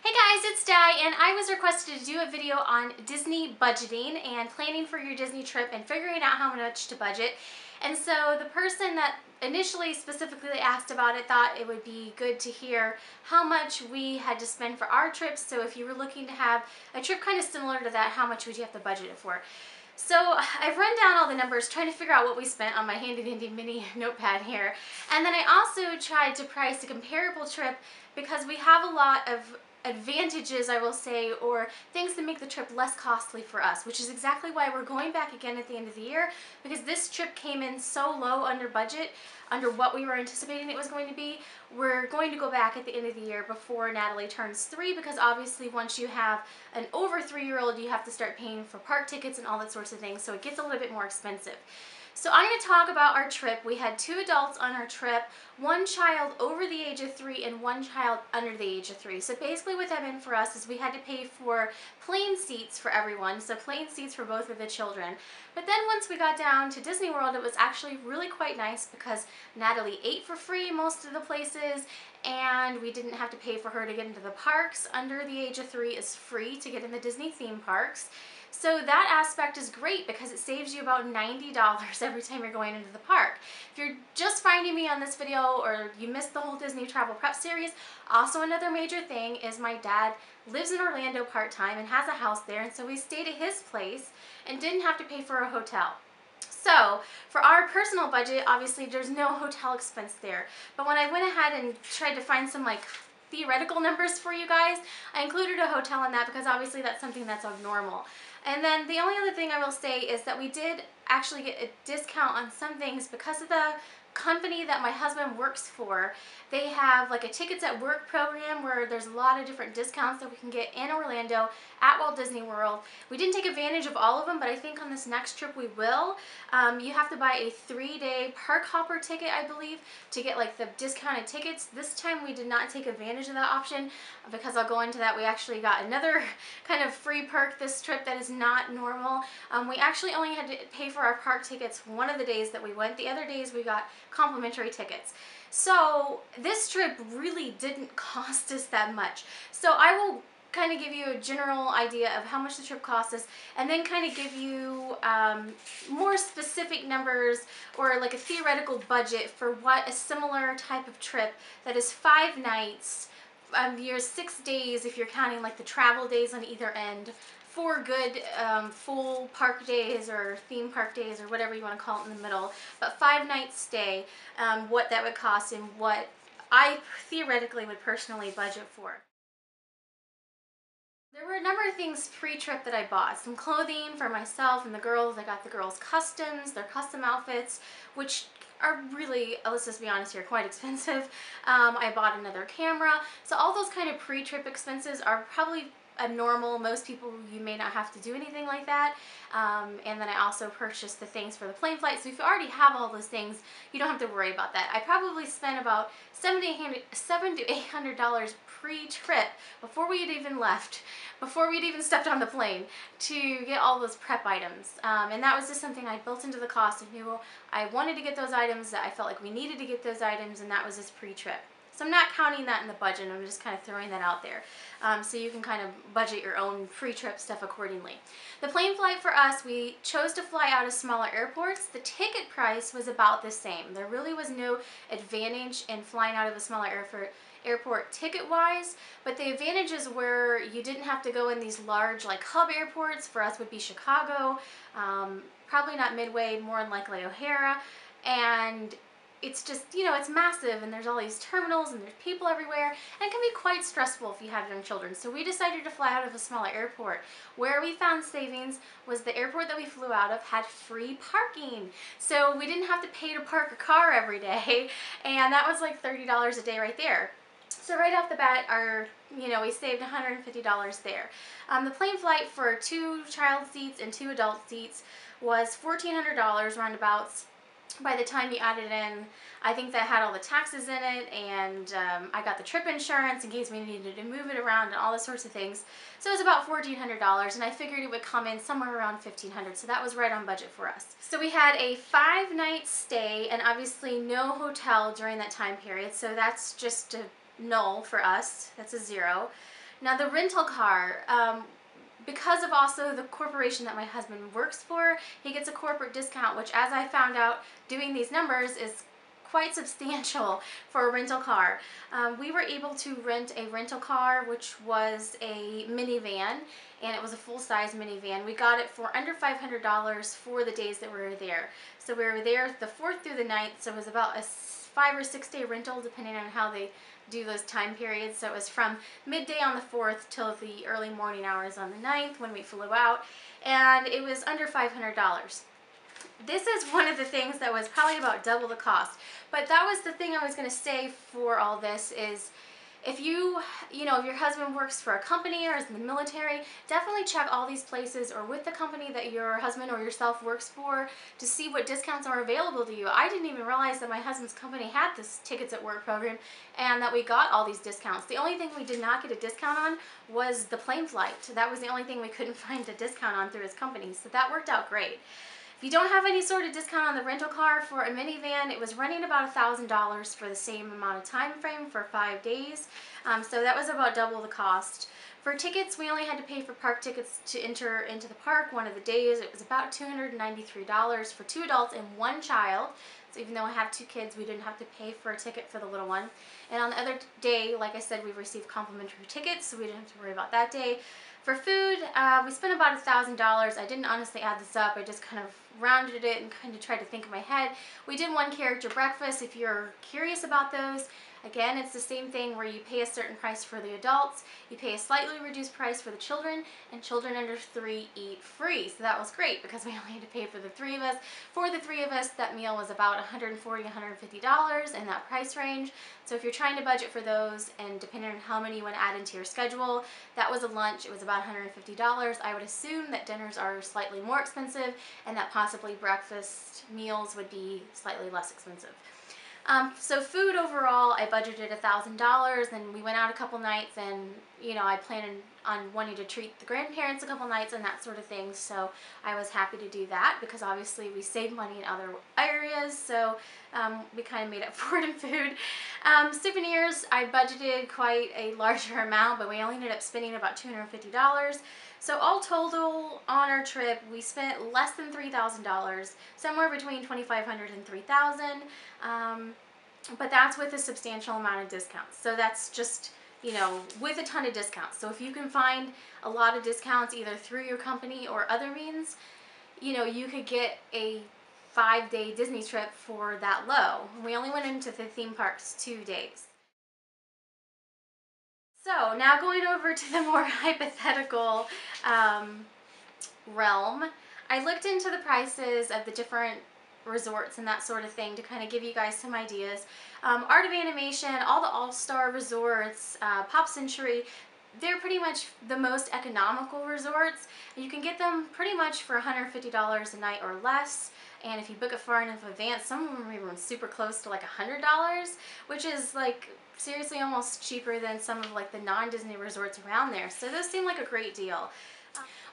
Hey guys, it's Di, and I was requested to do a video on Disney budgeting and planning for your Disney trip and figuring out how much to budget. And so the person that initially specifically asked about it thought it would be good to hear how much we had to spend for our trips. So if you were looking to have a trip kind of similar to that, how much would you have to budget it for? So I've run down all the numbers trying to figure out what we spent on my handy dandy mini notepad here. And then I also tried to price a comparable trip because we have a lot of advantages, I will say, or things that make the trip less costly for us, which is exactly why we're going back again at the end of the year, because this trip came in so low under budget, under what we were anticipating it was going to be. We're going to go back at the end of the year before Natalie turns 3, because obviously once you have an over 3-year-old, you have to start paying for park tickets and all that sorts of things, so it gets a little bit more expensive. So I'm going to talk about our trip. We had 2 adults on our trip, 1 child over the age of 3 and 1 child under the age of 3. So basically what that meant for us is we had to pay for plane seats for everyone, so plane seats for both of the children. But then once we got down to Disney World, it was actually really quite nice because Natalie ate for free most of the places, and we didn't have to pay for her to get into the parks. Under the age of 3 is free to get in the Disney theme parks. So that aspect is great because it saves you about $90 every time you're going into the park. If you're just finding me on this video or you missed the whole Disney Travel Prep series, also another major thing is my dad lives in Orlando part-time and has a house there, and so we stayed at his place and didn't have to pay for a hotel. So for our personal budget, obviously there's no hotel expense there. But when I went ahead and tried to find some theoretical numbers for you guys, I included a hotel in that because obviously that's something that's abnormal. And then the only other thing I will say is that we did actually get a discount on some things because of the company that my husband works for. They have like a tickets at work program where there's a lot of different discounts that we can get in Orlando at Walt Disney World. We didn't take advantage of all of them, but I think on this next trip we will. You have to buy a 3-day park hopper ticket, I believe, to get like the discounted tickets. This time we did not take advantage of that option because I'll go into that. We actually got another kind of free perk this trip that is not normal. We actually only had to pay for our park tickets one of the days that we went. The other days we got complimentary tickets. So this trip really didn't cost us that much. So I will kind of give you a general idea of how much the trip cost us, and then kind of give you more specific numbers or like a theoretical budget for what a similar type of trip that is 5 nights, your 6 days if you're counting like the travel days on either end, 4 good full park days or theme park days or whatever you want to call it in the middle, but 5-night stay, what that would cost and what I theoretically would personally budget for. There were a number of things pre-trip that I bought. Some clothing for myself and the girls. I got the girls' customs, their custom outfits, which are really, let's just be honest here, quite expensive. I bought another camera. So all those kind of pre-trip expenses are probably abnormal. Most people, you may not have to do anything like that. And then I also purchased the things for the plane flight. So if you already have all those things, you don't have to worry about that. I probably spent about $700 to $800 pre-trip before we had even left, before we'd even stepped on the plane, to get all those prep items. And that was just something I built into the cost. I knew I wanted to get those items, that I felt like we needed to get those items, and that was just pre-trip. So I'm not counting that in the budget, I'm just kind of throwing that out there. So you can kind of budget your own pre-trip stuff accordingly. The plane flight for us, we chose to fly out of smaller airports. The ticket price was about the same. There really was no advantage in flying out of a smaller airport ticket-wise, but the advantages were you didn't have to go in these large like hub airports. For us would be Chicago, probably not Midway, more than likely O'Hara, and it's just, you know, it's massive and there's all these terminals and there's people everywhere, and it can be quite stressful if you have young children. So we decided to fly out of a smaller airport. Where we found savings was the airport that we flew out of had free parking. So we didn't have to pay to park a car every day, and that was like $30 a day right there. So right off the bat, we saved $150 there. The plane flight for 2 child seats and 2 adult seats was $1,400 roundabouts. By the time you added in, I think that had all the taxes in it, and I got the trip insurance in case we needed to move it around and all those sorts of things. So it was about $1,400, and I figured it would come in somewhere around $1,500, so that was right on budget for us. So we had a 5-night stay, and obviously no hotel during that time period, so that's just a null for us. That's a 0. Now the rental car, because of also the corporation that my husband works for, he gets a corporate discount, which, as I found out doing these numbers, is quite substantial for a rental car. We were able to rent a rental car, which was a minivan, and it was a full-size minivan. We got it for under $500 for the days that we were there. So we were there the 4th through the 9th, so it was about a 5 or 6 day rental, depending on how they do those time periods. So it was from midday on the 4th till the early morning hours on the 9th when we flew out, and it was under $500. This is one of the things that was probably about double the cost. But that was the thing I was going to say for all this is, if if your husband works for a company or is in the military, definitely check all these places or with the company that your husband or yourself works for to see what discounts are available to you. I didn't even realize that my husband's company had this Tickets at Work program and that we got all these discounts. The only thing we did not get a discount on was the plane flight. That was the only thing we couldn't find a discount on through his company, so that worked out great. If you don't have any sort of discount on the rental car for a minivan, it was running about $1,000 for the same amount of time frame for 5 days. So that was about double the cost. For tickets, we only had to pay for park tickets to enter into the park one of the days. It was about $293 for 2 adults and 1 child. So even though I have 2 kids, we didn't have to pay for a ticket for the little one. And on the other day, like I said, we received complimentary tickets, so we didn't have to worry about that day. For food, we spent about $1,000. I didn't honestly add this up. I just kind of rounded it and kind of tried to think in my head. We did 1 character breakfast. If you're curious about those, again, it's the same thing where you pay a certain price for the adults, you pay a slightly reduced price for the children, and children under 3 eat free. So that was great because we only had to pay for the 3 of us. For the 3 of us, that meal was about $140, $150 in that price range. So if you're trying to budget for those, and depending on how many you want to add into your schedule, that was a lunch. It was about $150. I would assume that dinners are slightly more expensive and that possibly breakfast meals would be slightly less expensive. So food overall, I budgeted $1,000, and we went out a couple nights, and I planned on wanting to treat the grandparents a couple nights and that sort of thing. So I was happy to do that because obviously we saved money in other areas. So we kind of made up for it in food. Souvenirs, I budgeted quite a larger amount, but we only ended up spending about $250. So all total on our trip, we spent less than $3,000, somewhere between $2,500 and $3,000. But that's with a substantial amount of discounts. So that's just, with a ton of discounts. So if you can find a lot of discounts either through your company or other means, you could get a 5-day Disney trip for that low. We only went into the theme parks 2 days. So now going over to the more hypothetical realm, I looked into the prices of the different resorts and that sort of thing to kind of give you guys some ideas. Art of Animation, all the All-Star resorts, Pop Century, they're pretty much the most economical resorts. You can get them pretty much for $150 a night or less. And if you book it far enough in advance, some of them are even super close to like $100, which is like seriously almost cheaper than some of like the non-Disney resorts around there. So those seem like a great deal.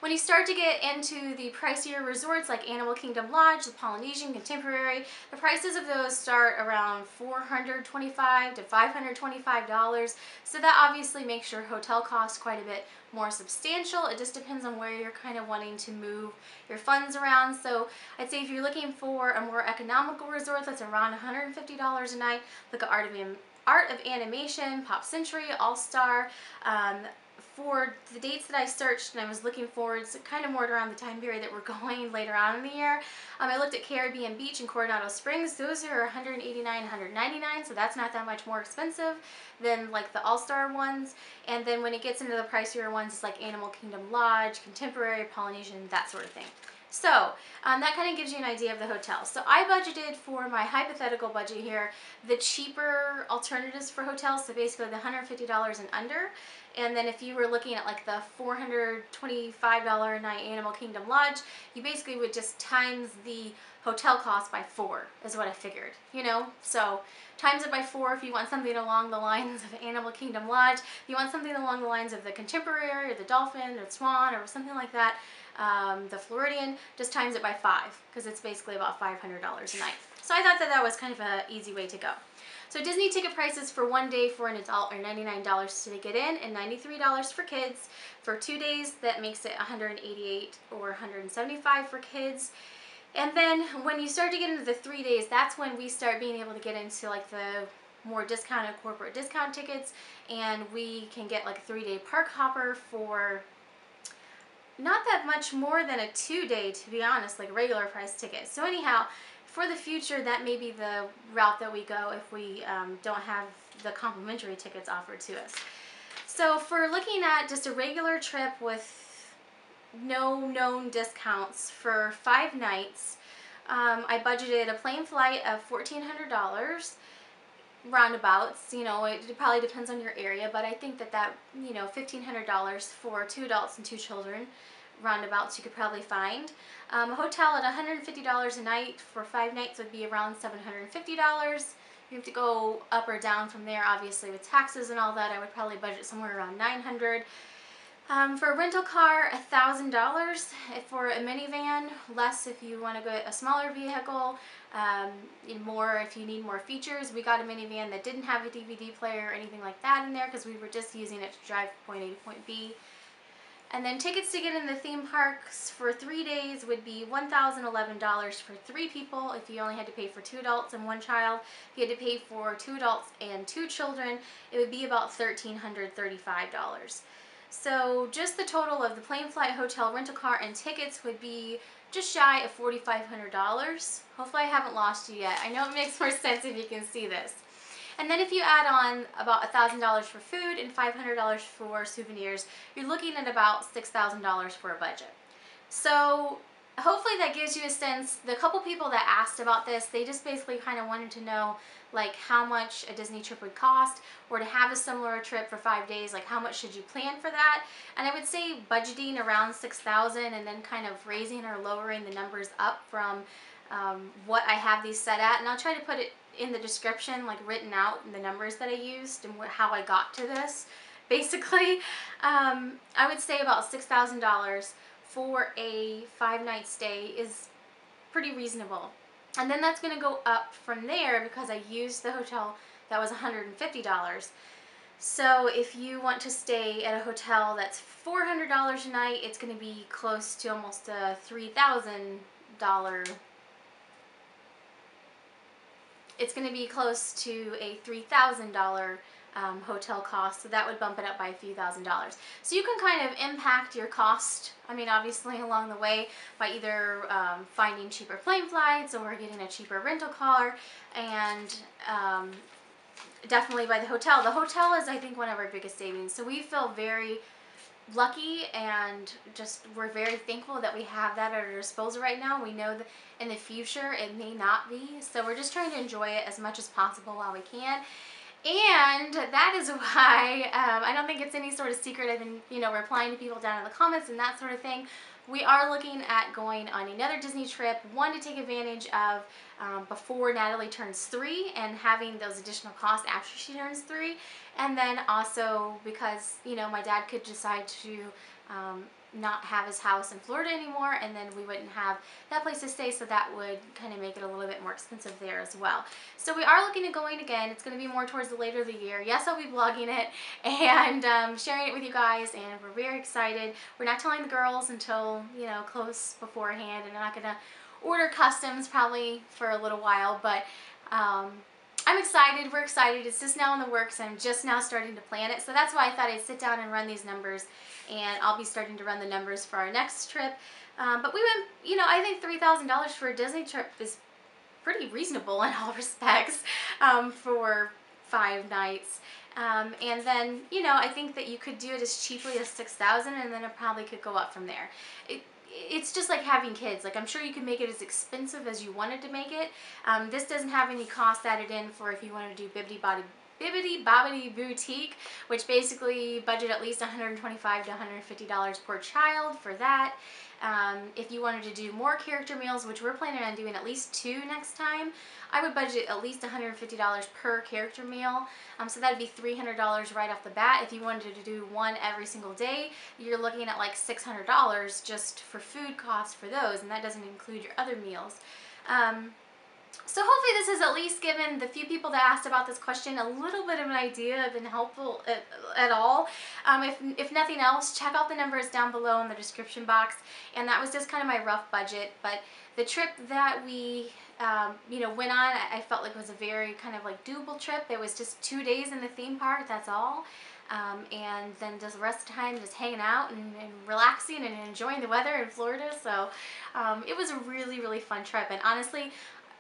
When you start to get into the pricier resorts like Animal Kingdom Lodge, the Polynesian, Contemporary, the prices of those start around $425 to $525. So that obviously makes your hotel cost quite a bit more substantial. It just depends on where you're kind of wanting to move your funds around. So I'd say if you're looking for a more economical resort that's around $150 a night, look at Art of Animation, Pop Century, All-Star. For the dates that I searched and I was looking forward to kind of more around the time period that we're going later on in the year, I looked at Caribbean Beach and Coronado Springs. Those are $189, $199, so that's not that much more expensive than like the All-Star ones. And then when it gets into the pricier ones, it's like Animal Kingdom Lodge, Contemporary, Polynesian, that sort of thing. So that kind of gives you an idea of the hotel. So I budgeted for my hypothetical budget here the cheaper alternatives for hotels, so basically the $150 and under. And then if you were looking at like the $425 a night Animal Kingdom Lodge, you basically would just times the hotel cost by 4 is what I figured, So times it by 4 if you want something along the lines of Animal Kingdom Lodge. If you want something along the lines of the Contemporary or the Dolphin or Swan or something like that, the Floridian, just times it by 5 because it's basically about $500 a night. So I thought that was kind of an easy way to go. So Disney ticket prices for 1 day for an adult are $99 to get in and $93 for kids. For 2 days, that makes it $188 or $175 for kids. And then when you start to get into the 3 days, that's when we start being able to get into like the more discounted corporate discount tickets, and we can get like a 3-day park hopper for not that much more than a 2-day, to be honest, like regular price ticket. So anyhow, for the future, that may be the route that we go if we don't have the complimentary tickets offered to us. So for looking at just a regular trip with no known discounts for 5 nights, I budgeted a plane flight of $1,400. Roundabouts, you know, it probably depends on your area, but I think that you know, $1,500 for 2 adults and 2 children, roundabouts, you could probably find. A hotel at $150 a night for 5 nights would be around $750. You have to go up or down from there, obviously with taxes and all that. I would probably budget somewhere around $900. For a rental car, $1,000. For a minivan, less if you want to go a smaller vehicle, more if you need more features. We got a minivan that didn't have a DVD player or anything like that in there because we were just using it to drive from point A to point B. And then tickets to get in the theme parks for 3 days would be $1,011 for 3 people. If you only had to pay for 2 adults and 1 child, if you had to pay for 2 adults and 2 children, it would be about $1,335. So just the total of the plane, flight, hotel, rental car, and tickets would be just shy of $4,500. Hopefully I haven't lost you yet. I know it makes more sense if you can see this. And then if you add on about $1,000 for food and $500 for souvenirs, you're looking at about $6,000 for a budget. So hopefully that gives you a sense. The couple people that asked about this, they just basically kind of wanted to know like how much a Disney trip would cost, or to have a similar trip for 5 days, like how much should you plan for that. And I would say budgeting around $6,000 and then kind of raising or lowering the numbers up from what I have these set at. And I'll try to put it in the description, like written out, the numbers that I used and how I got to this. Basically, I would say about $6,000 for a 5-night stay is pretty reasonable. And then that's going to go up from there because I used the hotel that was $150. So if you want to stay at a hotel that's $400 a night, it's going to be close to almost a $3,000. It's going to be close to a $3,000 hotel cost, so that would bump it up by a few $1,000s. So you can kind of impact your cost, I mean obviously along the way, by either finding cheaper plane flights or getting a cheaper rental car, and definitely by the hotel. The hotel is, I think, one of our biggest savings, so we feel very lucky and just we're very thankful that we have that at our disposal right now. We know that in the future it may not be, so we're just trying to enjoy it as much as possible while we can. And that is why I don't think it's any sort of secret. I've been, you know, replying to people down in the comments and that sort of thing. We are looking at going on another Disney trip, one to take advantage of before Natalie turns 3 and having those additional costs after she turns 3. And then also because, you know, my dad could decide to not have his house in Florida anymore, and then we wouldn't have that place to stay, so that would kind of make it a little bit more expensive there as well. So we are looking at going again. It's going to be more towards the later of the year. Yes, I'll be vlogging it and sharing it with you guys, and we're very excited. We're not telling the girls until, you know, close beforehand, and I'm not going to order customs probably for a little while, but I'm excited. We're excited. It's just now in the works. I'm just now starting to plan it. So that's why I thought I'd sit down and run these numbers, and I'll be starting to run the numbers for our next trip. But we went, you know, I think $3,000 for a Disney trip is pretty reasonable in all respects for 5 nights. And then, you know, I think that you could do it as cheaply as $6,000, and then it probably could go up from there. It's just like having kids. Like, I'm sure you can make it as expensive as you wanted to make it. This doesn't have any cost added in for if you want to do Bibbidi Bobbidi Boutique, which basically budget at least $125 to $150 per child for that. If you wanted to do more character meals, which we're planning on doing at least 2 next time, I would budget at least $150 per character meal. So that'd be $300 right off the bat. If you wanted to do 1 every single day, you're looking at like $600 just for food costs for those, and that doesn't include your other meals. So hopefully this has at least given the few people that asked about this question a little bit of an idea, been helpful at all. If nothing else, check out the numbers down below in the description box. And that was just kind of my rough budget. But the trip that we went on, I felt like it was a very kind of like doable trip. It was just 2 days in the theme park, that's all. And then just the rest of the time just hanging out and relaxing and enjoying the weather in Florida. So it was a really, really fun trip. And honestly,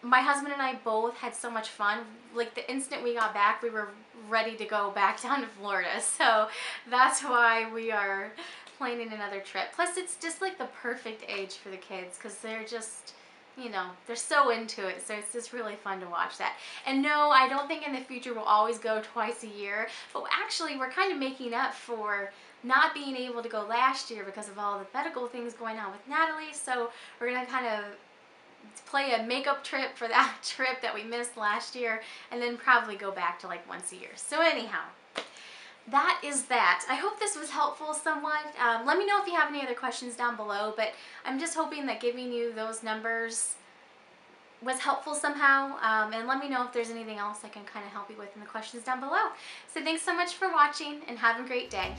my husband and I both had so much fun. Like the instant we got back, we were ready to go back down to Florida. So that's why we are planning another trip. Plus it's just like the perfect age for the kids because they're just, you know, they're so into it. So it's just really fun to watch that. And no, I don't think in the future we'll always go twice a year. But actually we're kind of making up for not being able to go last year because of all the medical things going on with Natalie. So we're going to kind of play a makeup trip for that trip that we missed last year and then probably go back to like once a year. So anyhow, that is that. I hope this was helpful somewhat. Let me know if you have any other questions down below, but I'm just hoping that giving you those numbers was helpful somehow. And let me know if there's anything else I can kind of help you with in the questions down below. So thanks so much for watching and have a great day.